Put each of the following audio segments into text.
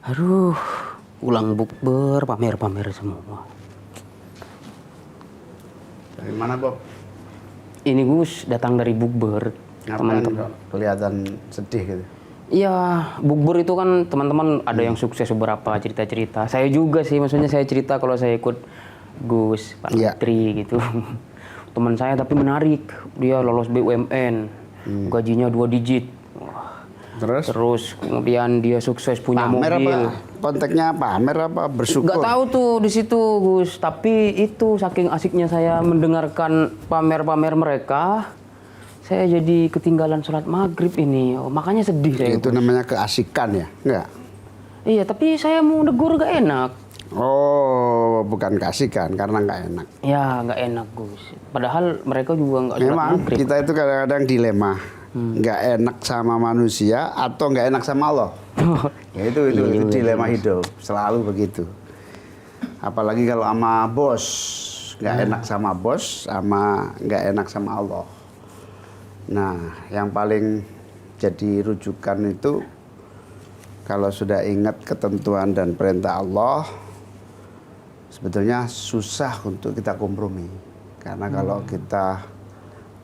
Aduh, pulang bukber, pamer-pamer semua. Dari mana, Bob? Ini Gus datang dari bukber, Ngapain teman-teman. kok kelihatan sedih gitu? Iya, bukber itu kan teman-teman ada yang sukses beberapa cerita-cerita. Saya juga sih, maksudnya saya cerita kalau saya ikut Gus, Pak Iya. Menteri gitu. Teman saya tapi menarik, dia lolos BUMN, gajinya 2 digit. Wah, Terus? kemudian dia sukses punya Pamer mobil. apa? Konteksnya pamer apa? Bersyukur? Nggak tahu tuh di situ Gus, tapi itu saking asiknya saya mendengarkan pamer-pamer mereka, saya jadi ketinggalan sholat maghrib ini. Oh, makanya sedih saya. Itu namanya keasikan ya? Enggak? Iya, tapi saya mau negur gak enak. Oh, bukan keasikan karena nggak enak. Ya, nggak enak Gus. Padahal mereka juga nggak sholat Memang maghrib. kita itu kadang-kadang dilema. Nggak enak sama manusia atau nggak enak sama Allah. Ya itu dilema hidup. Selalu begitu. Apalagi kalau sama bos. Nggak enak sama bos, sama nggak enak sama Allah. Nah, yang paling jadi rujukan itu kalau sudah ingat ketentuan dan perintah Allah, sebetulnya susah untuk kita kompromi. Karena kalau kita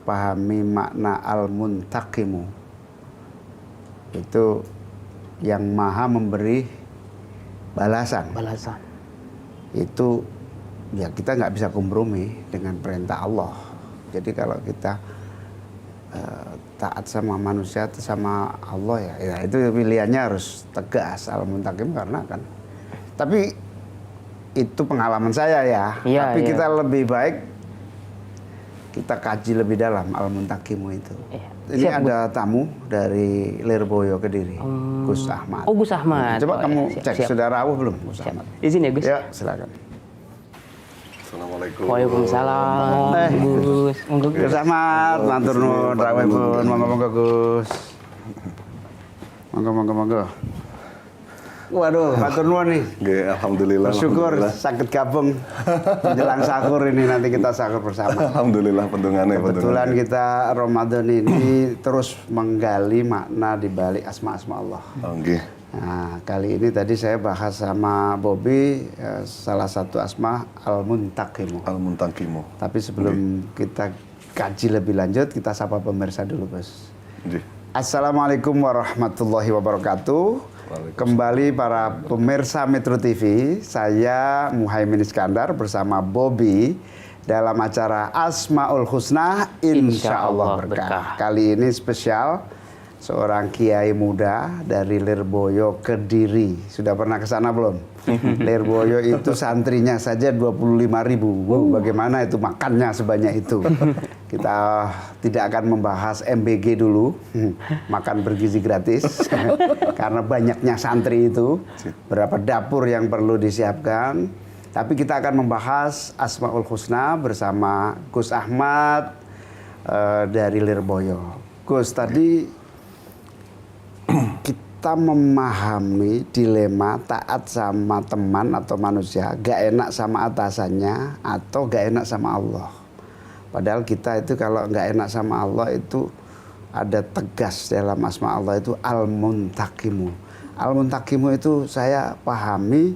pahami makna al-muntaqimu, itu yang maha memberi balasan. Itu ya kita nggak bisa kompromi dengan perintah Allah. Jadi kalau kita taat sama manusia atau sama Allah ya itu pilihannya harus tegas al-muntaqim karena kan. Tapi itu pengalaman saya ya. Iya, Tapi iya. kita lebih baik kita kaji lebih dalam al-muntaqimu itu. Iya. Ini Siap, ada tamu dari Lirboyo Kediri, Gus Ahmad. Oh, Gus Ahmad. Coba Oh, kamu ya, siap, cek siap. sudah rawuh belum, Gus Siap. Ahmad? Izin ya Gus. Ya, silakan. Assalamualaikum. Waalaikumsalam Gus. Monggo Gus. Gus Ahmad, matur nuwun rawuhipun, monggo-monggo Gus. Monggo. Waduh, matur nuwun nih. Nggih, alhamdulillah. Bersyukur Alhamdulillah. sakit gabung menjelang sahur ini, nanti kita sahur bersama. Alhamdulillah pendungannya. Kebetulan kita Ramadan ini terus menggali makna di balik asma-asma Allah. Oh, nggih. Nah, kali ini tadi saya bahas sama Bobby salah satu asma al-muntaqimu. Al-muntaqimu. Tapi sebelum kita kaji lebih lanjut, kita sapa pemirsa dulu, Bos. Nggih. Assalamualaikum warahmatullahi wabarakatuh. Kembali para pemirsa Metro TV, saya Muhaimin Iskandar bersama Bobby dalam acara Asmaul Husna Insya Allah Berkah. Kali ini spesial, seorang kiai muda dari Lirboyo Kediri. Sudah pernah ke sana belum? Lirboyo itu santrinya saja 25.000. Wow, bagaimana itu makannya sebanyak itu? Kita tidak akan membahas MBG dulu, makan bergizi gratis, karena banyaknya santri itu, berapa dapur yang perlu disiapkan. Tapi kita akan membahas Asmaul Husna bersama Gus Ahmad dari Lirboyo. Gus, tadi kita memahami dilema taat sama teman atau manusia, gak enak sama atasannya atau gak enak sama Allah. Padahal kita itu kalau nggak enak sama Allah itu ada tegas dalam asma Allah itu al-muntaqimu. Al-muntaqimu itu saya pahami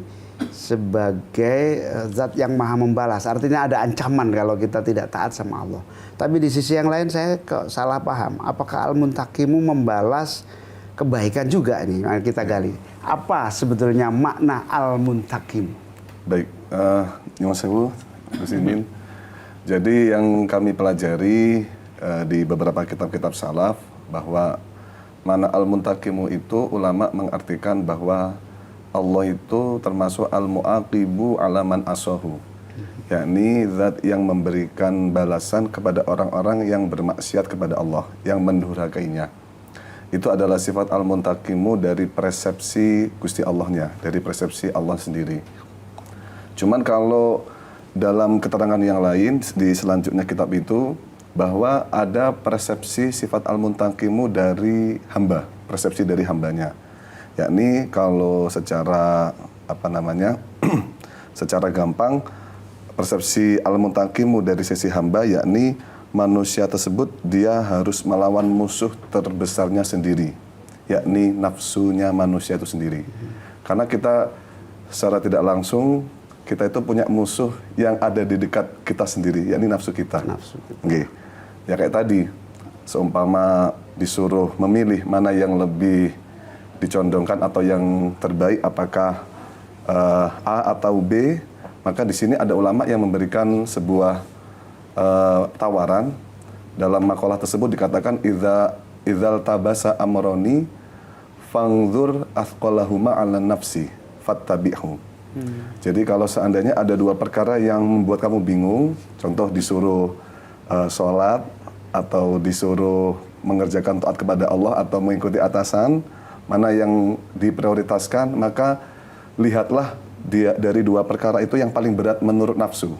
sebagai zat yang maha membalas. Artinya ada ancaman kalau kita tidak taat sama Allah. Tapi di sisi yang lain saya kok salah paham. Apakah al-muntaqimu membalas kebaikan juga ini? Mari kita gali. Apa sebetulnya makna al-muntaqim? Baik, Nyuwun sewu, Gus Imin. Jadi yang kami pelajari di beberapa kitab-kitab salaf bahwa mana al-muntaqimu itu ulama mengartikan bahwa Allah itu termasuk al-muaqibu ala man asahu, yakni zat yang memberikan balasan kepada orang-orang yang bermaksiat kepada Allah, yang mendurhakainya. Itu adalah sifat al-muntaqimu dari persepsi Gusti Allahnya, dari persepsi Allah sendiri. Cuman kalau dalam keterangan yang lain di selanjutnya kitab itu bahwa ada persepsi sifat al-muntaqimu dari hamba, persepsi dari hambanya. Yakni kalau secara secara gampang persepsi al-muntaqimu dari sisi hamba yakni manusia tersebut dia harus melawan musuh terbesarnya sendiri, yakni nafsunya manusia itu sendiri. Karena kita secara tidak langsung kita itu punya musuh yang ada di dekat kita sendiri, yakni nafsu kita. Nggih. Ya kayak tadi, seumpama disuruh memilih mana yang lebih dicondongkan atau yang terbaik, apakah A atau B, maka di sini ada ulama yang memberikan sebuah tawaran. Dalam makalah tersebut dikatakan idzal tabasa amroni fangzur athqalahuma 'ala nafsi fattabi'hu. Jadi kalau seandainya ada dua perkara yang membuat kamu bingung, contoh disuruh sholat atau disuruh mengerjakan taat kepada Allah atau mengikuti atasan, mana yang diprioritaskan, maka lihatlah dari dua perkara itu yang paling berat menurut nafsu.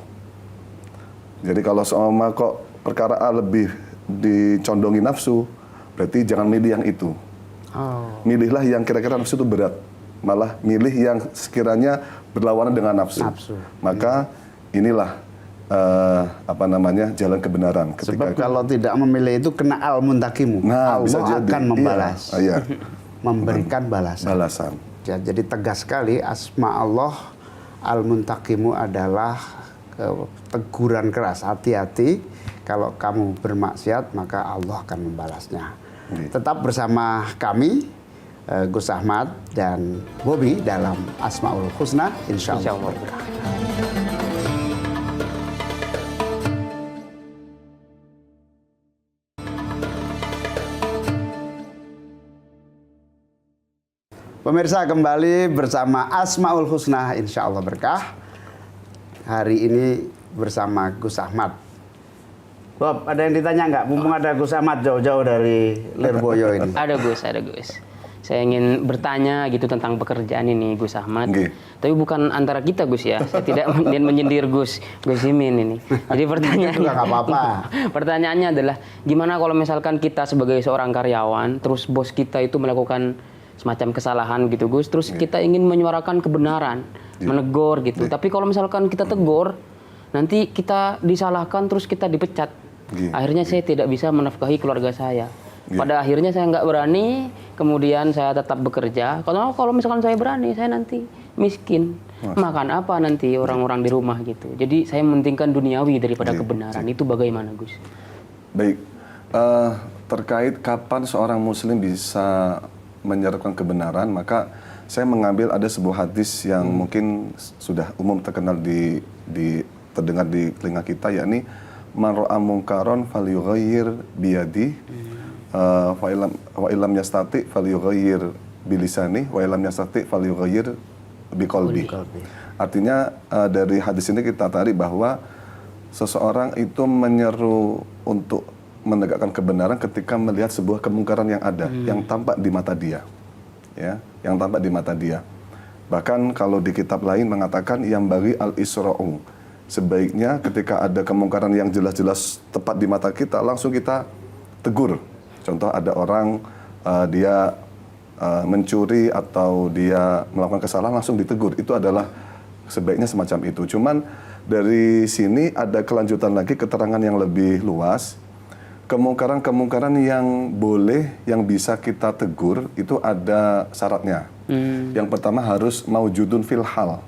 Jadi kalau seumpama kok perkara A lebih dicondongi nafsu, berarti jangan milih yang itu. Milihlah yang kira-kira nafsu itu berat. Malah milih yang sekiranya berlawanan dengan nafsu. Maka inilah jalan kebenaran. Sebab kalau tidak memilih itu kena al-muntakimu. Nah, Allah bisa jadi. akan membalas. Iya. Memberikan balasan. Ya, jadi tegas sekali asma Allah al-muntakimu adalah teguran keras. Hati-hati kalau kamu bermaksiat maka Allah akan membalasnya. Tetap bersama kami Gus Ahmad dan Bobby dalam Asmaul Husna, insya Allah. Pemirsa, kembali bersama Asmaul Husna, insya Allah berkah. Hari ini bersama Gus Ahmad. Bob, ada yang ditanya nggak? Mumpung ada Gus Ahmad jauh-jauh dari Lirboyo ini. Ada Gus. Saya ingin bertanya gitu tentang pekerjaan ini Gus Ahmad. Tapi bukan antara kita Gus ya. Saya tidak menyindir Gus Imin ini. Jadi pertanyaannya nggak apa-apa. Pertanyaannya adalah gimana kalau misalkan kita sebagai seorang karyawan, terus bos kita itu melakukan semacam kesalahan gitu Gus, terus kita ingin menyuarakan kebenaran, menegur gitu. Tapi kalau misalkan kita tegur, nanti kita disalahkan terus kita dipecat. Akhirnya saya tidak bisa menafkahi keluarga saya. Pada akhirnya saya nggak berani, kemudian saya tetap bekerja. Kalau misalkan saya berani, saya nanti miskin. Makan apa nanti orang-orang di rumah gitu. Jadi saya mementingkan duniawi daripada kebenaran. Itu bagaimana Gus? Baik, terkait kapan seorang muslim bisa menyerukan kebenaran, maka saya mengambil ada sebuah hadis yang mungkin sudah umum terkenal terdengar di telinga kita, yakni man ra'a munkaron falyughayyir biyadi wa illam yastati falyughayyir bilisani wa illam yastati falyughayyir biqalbi. Artinya dari hadis ini kita tarik bahwa seseorang itu menyeru untuk menegakkan kebenaran ketika melihat sebuah kemungkaran yang ada, yang tampak di mata dia. Ya, yang tampak di mata dia. Bahkan kalau di kitab lain mengatakan yang bagi al-isra'u. Sebaiknya ketika ada kemungkaran yang jelas-jelas tepat di mata kita, langsung kita tegur. Contoh ada orang dia mencuri atau dia melakukan kesalahan, langsung ditegur. Itu adalah sebaiknya semacam itu. Cuman dari sini ada kelanjutan lagi, keterangan yang lebih luas. Kemungkaran-kemungkaran yang boleh, yang bisa kita tegur, itu ada syaratnya. Yang pertama harus maujudun fil hal.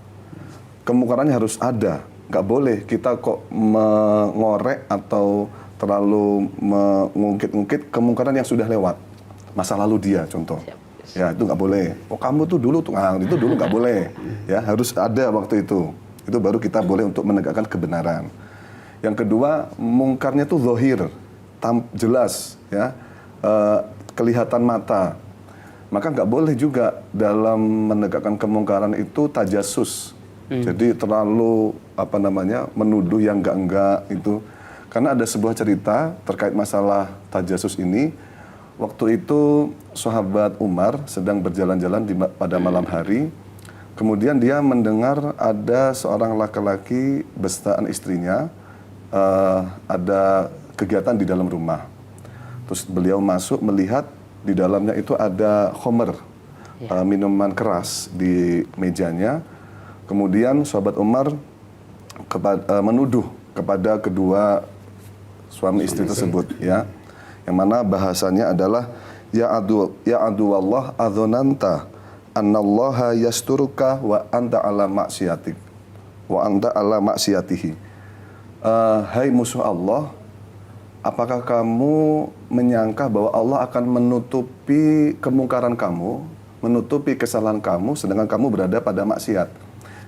Kemungkarannya harus ada. Nggak boleh kita kok mengorek atau terlalu mengungkit-ungkit kemungkaran yang sudah lewat. Masa lalu dia, contoh. Ya, itu nggak boleh. Oh, kamu tuh dulu, itu dulu nggak boleh. Ya, harus ada waktu itu. Itu baru kita boleh untuk menegakkan kebenaran. Yang kedua, mungkarnya tuh zahir, jelas, ya, kelihatan mata. Maka nggak boleh juga dalam menegakkan kemungkaran itu tajasus. Jadi terlalu menuduh yang enggak itu. Karena ada sebuah cerita terkait masalah tajasus ini. Waktu itu sahabat Umar sedang berjalan-jalan pada malam hari. Kemudian dia mendengar ada seorang laki-laki besertaan istrinya ada kegiatan di dalam rumah. Terus beliau masuk melihat di dalamnya itu ada khomer, minuman keras di mejanya. Kemudian sahabat Umar menuduh kepada kedua suami istri tersebut, ya, yang mana bahasanya adalah ya adu Allah adzonanta annallaha yasturuka wa anta ala maksiatik wa anta ala maksiatihi. Hai musuh Allah, apakah kamu menyangka bahwa Allah akan menutupi kemungkaran kamu, menutupi kesalahan kamu, sedangkan kamu berada pada maksiat?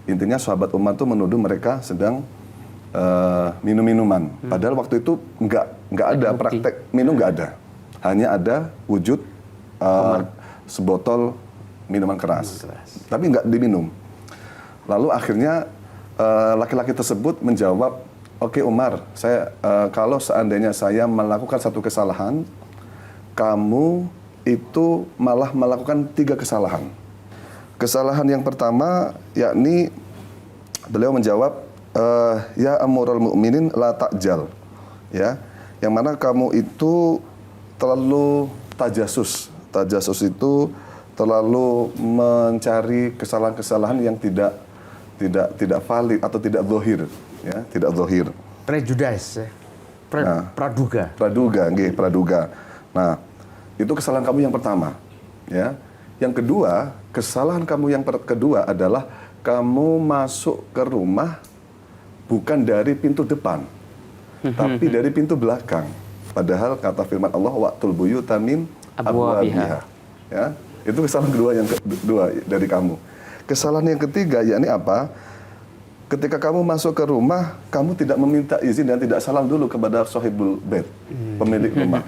Intinya sahabat Umar itu menuduh mereka sedang minum-minuman. Padahal waktu itu nggak ada praktek minum, nggak ada. Hanya ada wujud sebotol minuman keras. Tapi nggak diminum. Lalu akhirnya laki-laki tersebut menjawab, oke Umar, kalau seandainya saya melakukan satu kesalahan, kamu itu malah melakukan 3 kesalahan. Kesalahan yang pertama yakni beliau menjawab, ya Amirul Mukminin la ta'jal, ya, yang mana kamu itu terlalu tajasus. Tajasus itu terlalu mencari kesalahan-kesalahan yang tidak valid atau tidak zahir, ya, tidak zahir. Prejudice, praduga. Praduga. Nah, itu kesalahan kamu yang pertama, ya. Yang kedua, kesalahan kamu yang kedua adalah kamu masuk ke rumah bukan dari pintu depan, tapi dari pintu belakang. Padahal kata firman Allah, waqtul buyuta min abwabiha. Ya, itu kesalahan kedua dari kamu. Kesalahan yang ketiga yakni apa? Ketika kamu masuk ke rumah, kamu tidak meminta izin dan tidak salam dulu kepada sahibul bait, pemilik rumah.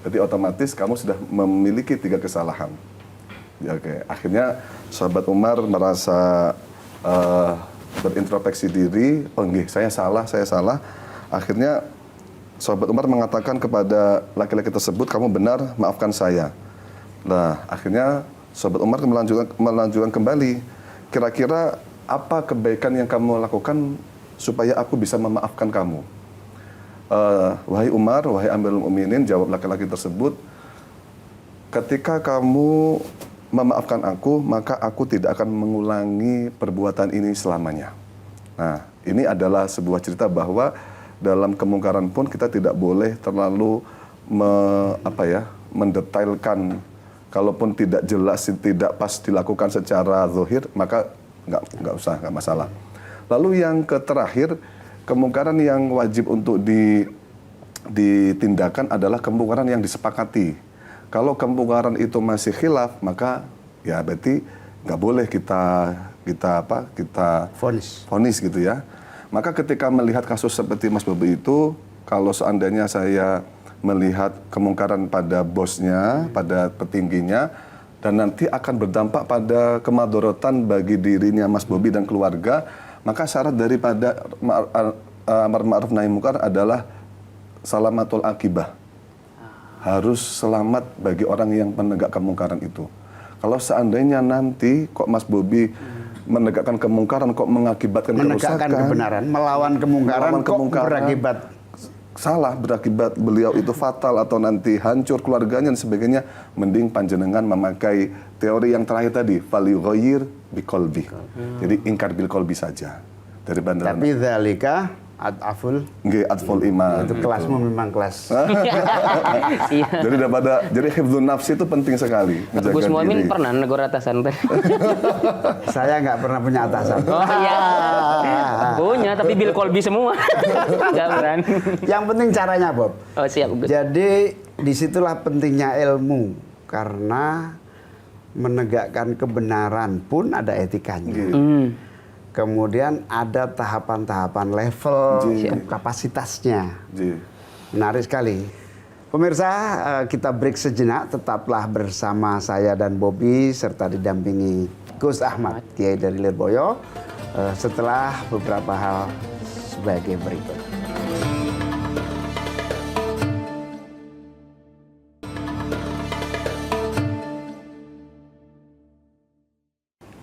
Jadi otomatis kamu sudah memiliki 3 kesalahan. Ya, oke. Akhirnya sahabat Umar merasa berintrospeksi diri, oh nggih, saya salah. Akhirnya sahabat Umar mengatakan kepada laki-laki tersebut, kamu benar, maafkan saya. Nah, akhirnya sahabat Umar melanjutkan kembali, kira-kira apa kebaikan yang kamu lakukan supaya aku bisa memaafkan kamu? Wahai Umar, wahai Amirul Mukminin, jawab laki-laki tersebut, ketika kamu memaafkan aku, maka aku tidak akan mengulangi perbuatan ini selamanya. Nah, ini adalah sebuah cerita bahwa dalam kemungkaran pun kita tidak boleh terlalu mendetailkan. Kalaupun tidak jelas, tidak pas dilakukan secara zahir, maka nggak usah, nggak masalah. Lalu yang terakhir, kemungkaran yang wajib untuk ditindakan adalah kemungkaran yang disepakati. Kalau kemungkaran itu masih khilaf, maka ya berarti nggak boleh kita vonis gitu ya. Maka ketika melihat kasus seperti Mas Bobi itu, kalau seandainya saya melihat kemungkaran pada bosnya, pada petingginya, dan nanti akan berdampak pada kemadharatan bagi dirinya Mas Bobi dan keluarga, maka syarat daripada amar ma'ruf nahi munkar adalah salamatul akibah. Harus selamat bagi orang yang menegakkan kemungkaran itu. Kalau seandainya nanti kok Mas Bobi menegakkan kemungkaran kok mengakibatkan menegakkan kerusakan, kebenaran, melawan kemungkaran kok berakibat salah, berakibat beliau itu fatal atau nanti hancur keluarganya dan sebagainya, mending panjenengan memakai teori yang terakhir tadi, falyughayyir biqalbi. Jadi ingkar bil qalbi saja. Daripada tapi dzalika atful iman. itu kelasmu memang kelas. Jadi hifdzun nafsi itu penting sekali. Gus Muhammad pernah negur atasan. Saya nggak pernah punya atasan. Oh iya. Punya tapi bil kolbi semua. Nggak berani. Yang penting caranya, Bob. Oh siap. Jadi disitulah pentingnya ilmu, karena menegakkan kebenaran pun ada etikanya. Kemudian ada tahapan-tahapan level kapasitasnya. Menarik sekali. Pemirsa, kita break sejenak. Tetaplah bersama saya dan Bobi serta didampingi Gus Ahmad, Kiai dari Lirboyo. Setelah beberapa hal sebagai berikut.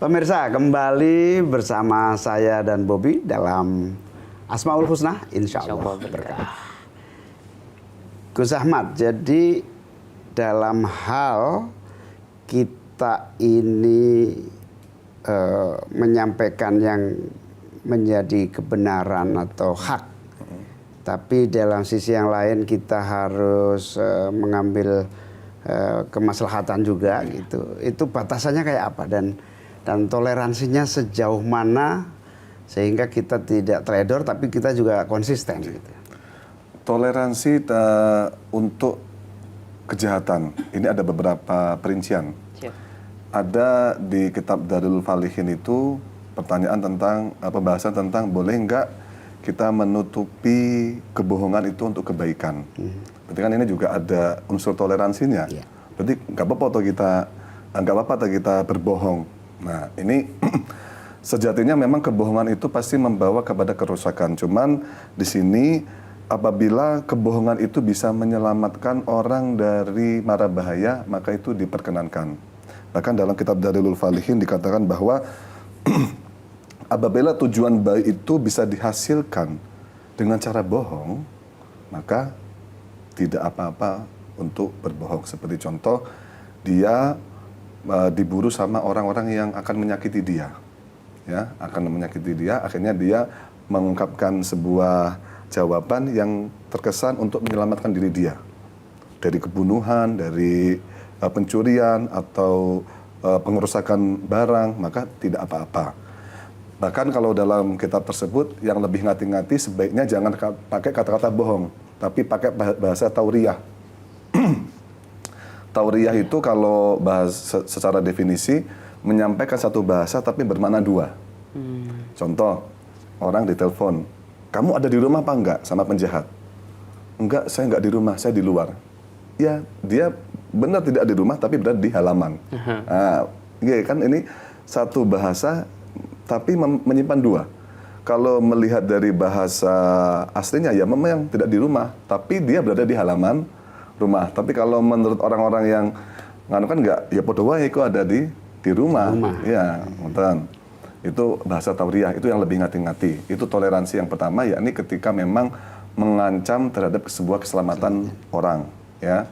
Pemirsa, kembali bersama saya dan Bobi dalam Asmaul Husna, insya Allah berkah. Gus Ahmad, jadi dalam hal kita ini menyampaikan yang menjadi kebenaran atau hak, tapi dalam sisi yang lain kita harus mengambil kemaslahatan juga gitu. Itu batasannya kayak apa dan toleransinya sejauh mana sehingga kita tidak teledor tapi kita juga konsisten gitu. Toleransi untuk kejahatan ini ada beberapa perincian. Siap. Ada di kitab Darul Falihin itu pertanyaan tentang pembahasan tentang boleh nggak kita menutupi kebohongan itu untuk kebaikan. Berarti kan ini juga ada unsur toleransinya. Iya. Berarti nggak apa-apa toh kita berbohong. Nah ini sejatinya memang kebohongan itu pasti membawa kepada kerusakan. Cuman di sini apabila kebohongan itu bisa menyelamatkan orang dari mara bahaya, maka itu diperkenankan. Bahkan dalam kitab Darul Falihin dikatakan bahwa apabila tujuan baik itu bisa dihasilkan dengan cara bohong, maka tidak apa-apa untuk berbohong. Seperti contoh, dia diburu sama orang-orang yang akan menyakiti dia. Ya, akan menyakiti dia, akhirnya dia mengungkapkan sebuah jawaban yang terkesan untuk menyelamatkan diri dia. Dari kebunuhan, dari pencurian, atau pengerusakan barang, maka tidak apa-apa. Bahkan kalau dalam kitab tersebut yang lebih ngati-ngati sebaiknya jangan pakai kata-kata bohong, tapi pakai bahasa tauriyah. Tauriyah itu kalau bahasa secara definisi menyampaikan satu bahasa tapi bermakna dua. Contoh, orang ditelepon, kamu ada di rumah apa enggak sama penjahat? Enggak, saya enggak di rumah, saya di luar. Ya, dia benar tidak di rumah tapi berada di halaman. Nah, ya kan ini satu bahasa tapi menyimpan dua. Kalau melihat dari bahasa aslinya ya memang tidak di rumah, tapi dia berada di halaman rumah. Tapi kalau menurut orang-orang yang nganu kan enggak, ya podo wae iku ada di rumah. Ya, ngoten. Itu bahasa tauriyah, itu yang lebih ngati-ngati. Itu toleransi yang pertama, yakni ketika memang mengancam terhadap sebuah keselamatan orang, ya.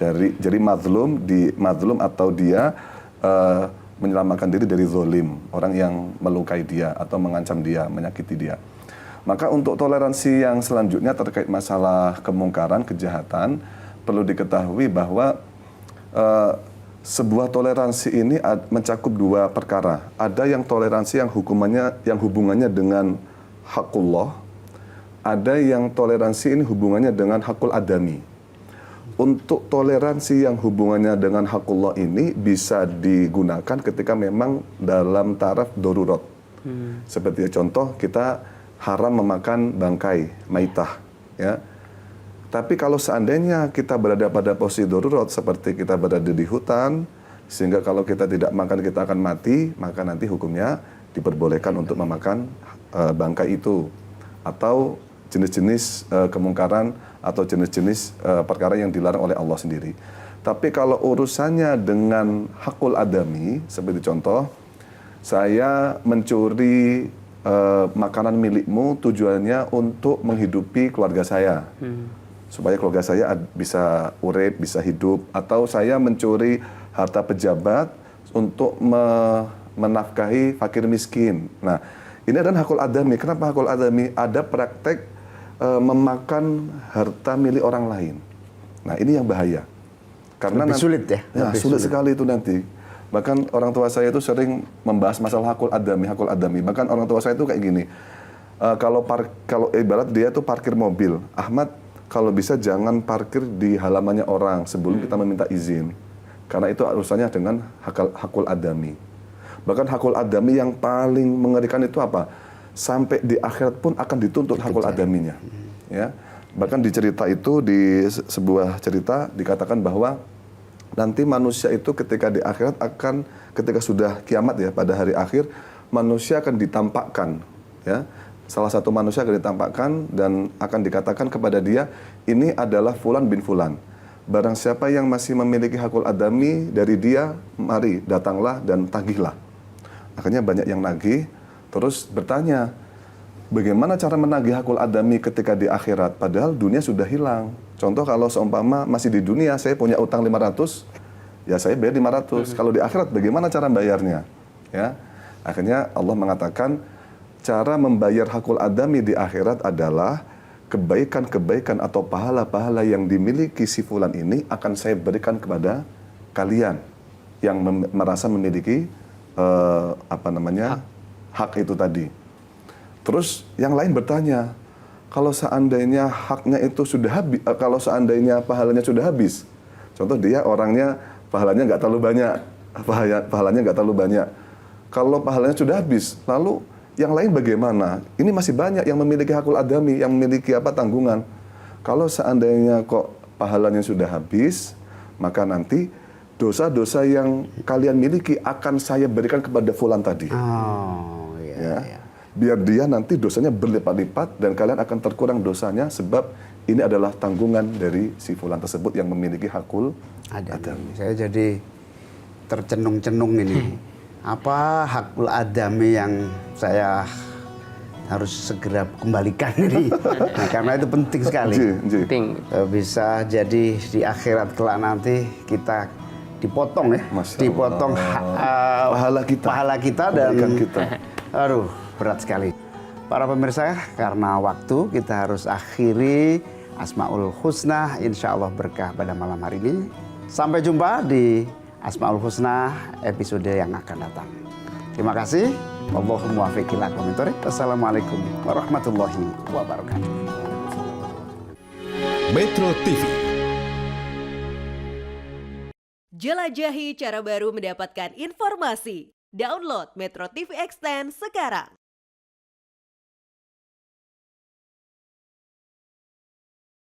Jadi mazlum atau dia menyelamatkan diri dari zolim, orang yang melukai dia atau mengancam dia, menyakiti dia. Maka untuk toleransi yang selanjutnya terkait masalah kemungkaran, kejahatan, perlu diketahui bahwa sebuah toleransi ini mencakup dua perkara. Ada yang toleransi yang hubungannya dengan hakullah, ada yang toleransi ini hubungannya dengan hakul adami. Untuk toleransi yang hubungannya dengan hakullah ini bisa digunakan ketika memang dalam taraf darurat. Seperti contoh, kita haram memakan bangkai, maitah, ya. Tapi kalau seandainya kita berada pada posisi darurat, seperti kita berada di hutan, sehingga kalau kita tidak makan kita akan mati, maka nanti hukumnya diperbolehkan untuk memakan bangkai itu. Atau jenis-jenis kemungkaran atau jenis-jenis perkara yang dilarang oleh Allah sendiri. Tapi kalau urusannya dengan hakul adami, seperti contoh, saya mencuri makanan milikmu tujuannya untuk menghidupi keluarga saya. Supaya keluarga saya bisa urip, bisa hidup. Atau saya mencuri harta pejabat untuk menafkahi fakir miskin. Nah, ini adalah hakul adami. Kenapa hakul adami? Ada praktek memakan harta milik orang lain. Nah, ini yang bahaya. Karena lebih sulit ya? Ya, sulit sekali itu nanti. Bahkan orang tua saya itu sering membahas masalah hakul adami. Bahkan orang tua saya itu kayak gini. Kalau ibarat dia itu parkir mobil, Ahmad, kalau bisa jangan parkir di halamannya orang sebelum kita meminta izin. Karena itu urusannya dengan hakul adami. Bahkan hakul adami yang paling mengerikan itu apa? Sampai di akhirat pun akan dituntut hakul adaminya. Ya. Bahkan di cerita itu, di sebuah cerita dikatakan bahwa nanti manusia itu ketika di akhirat ketika sudah kiamat ya, pada hari akhir, manusia akan ditampakkan. Ya. Salah satu manusia akan ditampakkan dan akan dikatakan kepada dia, ini adalah Fulan bin Fulan. Barang siapa yang masih memiliki hakul adami dari dia, mari datanglah dan tagihlah. Akhirnya banyak yang nagih, terus bertanya, bagaimana cara menagih hakul adami ketika di akhirat? Padahal dunia sudah hilang. Contoh kalau seumpama masih di dunia, saya punya utang 500, ya saya bayar 500. Kalau di akhirat bagaimana cara bayarnya? Ya, akhirnya Allah mengatakan, cara membayar hakul adami di akhirat adalah kebaikan-kebaikan atau pahala-pahala yang dimiliki si fulan ini akan saya berikan kepada kalian yang merasa memiliki hak itu tadi. Terus yang lain bertanya, kalau seandainya haknya itu sudah habis, kalau seandainya pahalanya sudah habis, contoh dia orangnya pahalanya nggak terlalu banyak, pahalanya nggak terlalu banyak. Kalau pahalanya sudah habis, lalu yang lain bagaimana? Ini masih banyak yang memiliki hakul adami, yang memiliki tanggungan. Kalau seandainya kok pahalanya sudah habis, maka nanti dosa-dosa yang kalian miliki akan saya berikan kepada fulan tadi. Oh, iya. Ya. Biar dia nanti dosanya berlipat-lipat dan kalian akan terkurang dosanya sebab ini adalah tanggungan dari si fulan tersebut yang memiliki hakul adami. Saya jadi tercenung-cenung ini. Apa hakul adami yang saya harus segera kembalikan ini? Nah, karena itu penting sekali. Penting. Bisa jadi di akhirat kelak nanti kita dipotong ya, Masya dipotong pahala kita dan Kebaikan kita. Aduh, berat sekali. Para pemirsa, karena waktu kita harus akhiri Asmaul Husna, insya Allah berkah pada malam hari ini. Sampai jumpa di Asmaul Husna episode yang akan datang. Terima kasih. Allahumma muwaffiq ila aqwamit thoriq. Wassalamualaikum warahmatullahi wabarakatuh. Metro TV. Jelajahi cara baru mendapatkan informasi. Download Metro TV Extend sekarang.